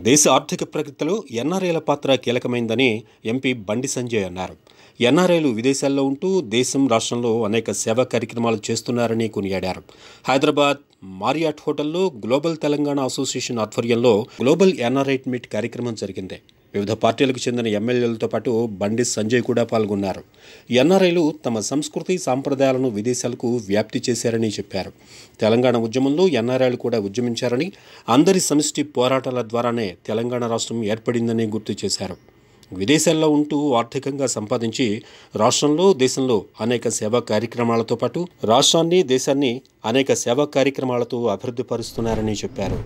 దేశ ఆర్థిక ప్రగతిలో ఎన్ఆర్ఐల పాత్ర కీలకమైందని ఎంపీ బండి సంజయ్ అన్నారు. ఎన్ఆర్ఐలు విదేశాల్లో ఉంటూ దేశం రాష్ట్రంలో అనేక సేవా కార్యక్రమాలు చేస్తున్నారని కొనియాడారు. హైదరాబాద్ మారియాట్ హోటల్లో గ్లోబల్ తెలంగాణ అసోసియేషన్ ఆధ్వర్యంలో గ్లోబల్ ఎన్ఆర్ఐ మీట్ కార్యక్రమం జరిగింది. వివిధ పార్టీలకు చెందిన ఎమ్మెల్యేలతో పాటు బండి సంజయ్ కూడా పాల్గొన్నారు. ఎన్ఆర్ఐలు తమ సంస్కృతి సాంప్రదాయాలను విదేశాలకు వ్యాప్తి చేశారని చెప్పారు. తెలంగాణ ఉద్యమంలో ఎన్ఆర్ఐలు కూడా ఉద్యమించారని, అందరి సమిష్టి పోరాటాల ద్వారానే తెలంగాణ రాష్ట్రం ఏర్పడిందని గుర్తు చేశారు. విదేశాల్లో ఉంటూ ఆర్థికంగా సంపాదించి రాష్ట్రంలో దేశంలో అనేక సేవా కార్యక్రమాలతో పాటు రాష్ట్రాన్ని దేశాన్ని అనేక సేవా కార్యక్రమాలతో అభివృద్ధి పరుస్తున్నారని చెప్పారు.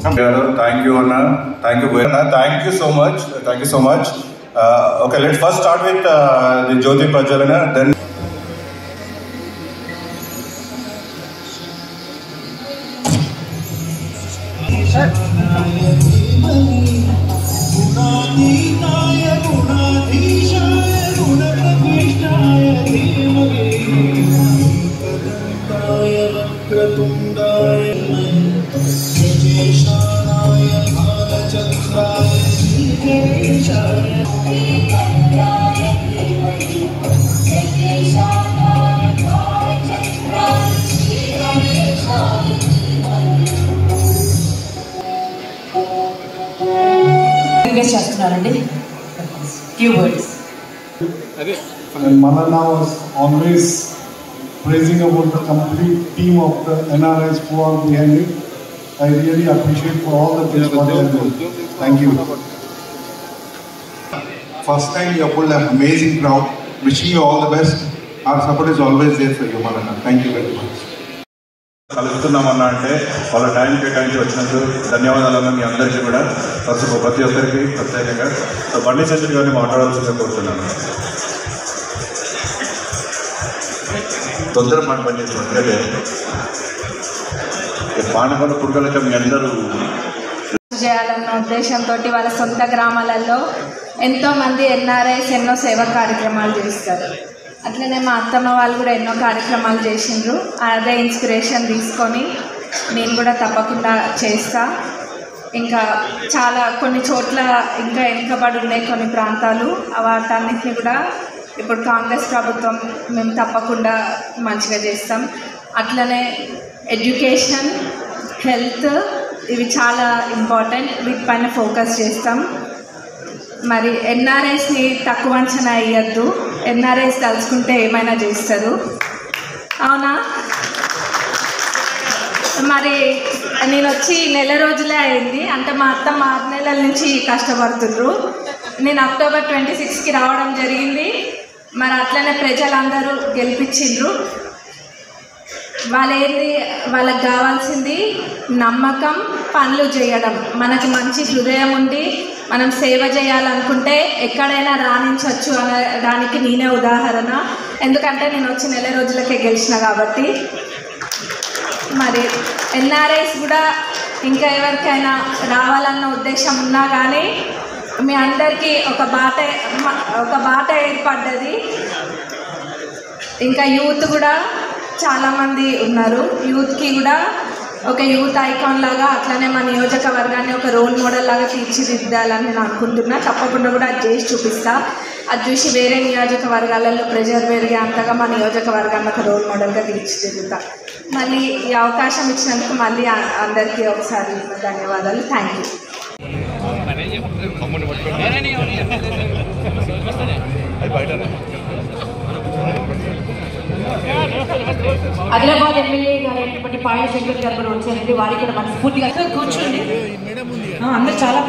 Thank you, Anna. Thank you, Anna. Thank you so much. Thank you so much. Okay, let's first start with the Jyoti Prajalana. Then. Few words. And Malana was always praising about the complete team of the NRIs who are behind it. I really appreciate for all the things what they have done. Thank you. First time you have pulled an amazing crowd. Wishing you all the best. Our support is always there for you, Malana. Thank you very much. కలుపుతున్నామన్నా అంటే వాళ్ళ time కేటాయించి వచ్చినందుకు ధన్యవాదాలు మీ అందరికీ కూడా ప్రతి ఒక్కరికి ప్రత్యేకంగా. సో బండి సంజయ్ గారిని మాట్లాడాల్సిందిగా కోరుతున్నాను. తొందర మాట పని చేస్తున్నట్లయితే పానకొండ పుడకలక మీ అందరూ చేయాలన్న ఉద్దేశంతో వాళ్ళ సొంత గ్రామాలలో ఎంతోమంది ఎన్ఆర్ఐస్ ఎన్నో సేవా కార్యక్రమాలు చేస్తారు. అట్లనే మా అత్తమ్మ వాళ్ళు కూడా ఎన్నో కార్యక్రమాలు చేసిండ్రు. అదే ఇన్స్పిరేషన్ తీసుకొని నేను కూడా తప్పకుండా చేస్తా. ఇంకా చాలా కొన్ని చోట్ల ఇంకా వెనుకబడి ఉన్నాయి కొన్ని ప్రాంతాలు, వాటన్నిటిని కూడా ఇప్పుడు కాంగ్రెస్ ప్రభుత్వం మేము తప్పకుండా మంచిగా చేస్తాం. అట్లనే ఎడ్యుకేషన్, హెల్త్ ఇవి చాలా ఇంపార్టెంట్, వీటిపైన ఫోకస్ చేస్తాం. మరి ఎన్ఆర్ఐస్ని తక్కువ అంచనా వేయద్దు. ఎన్ఆర్ఐస్ తలుచుకుంటే ఏమైనా చేస్తారు, అవునా? మరి నేను వచ్చి నెల రోజులే అయింది, అంటే మా అత్త 6 నెలల నుంచి కష్టపడుతుండ్రు. నేను అక్టోబర్ 26కి రావడం జరిగింది. మరి అట్లనే ప్రజలందరూ గెలిపించిండ్రు. వాళ్ళకి కావాల్సింది నమ్మకం, పనులు చేయడం. మనకి మంచి హృదయం ఉండి మనం సేవ చేయాలనుకుంటే ఎక్కడైనా రాణించవచ్చు అనడానికి నేనే ఉదాహరణ. ఎందుకంటే నేను వచ్చి నెల రోజులకే గెలిచిన కాబట్టి. మరి ఎన్ఆర్ఐస్ కూడా ఇంకా ఎవరికైనా రావాలన్న ఉద్దేశం ఉన్నా కానీ మీ అందరికీ ఒక బాట ఏర్పడ్డది. ఇంకా యూత్ కూడా చాలామంది ఉన్నారు. యూత్కి కూడా ఒక యూత్ ఐకాన్ లాగా అట్లనే మా నియోజకవర్గాన్ని ఒక రోల్ మోడల్ లాగా తీర్చిదిద్దాలని నేను అనుకుంటున్నా. తప్పకుండా కూడా అది చేసి చూపిస్తా. అది చూసి వేరే నియోజకవర్గాలలో ప్రెజర్ పెరిగే అంతగా మా నియోజకవర్గాన్ని ఒక రోల్ మోడల్గా తీర్చిదిద్దుతా. మళ్ళీ ఈ అవకాశం ఇచ్చినందుకు మళ్ళీ అందరికీ ఒకసారి ధన్యవాదాలు. Thank you. ఆదిలాబాద్ ఎమ్మెల్యే గారు అయినటువంటి పాయల శంకర్ గారు కూడా వచ్చారండి. వారికి కూడా మనస్ఫూర్తిగా కూర్చోండి. అందరూ చాలా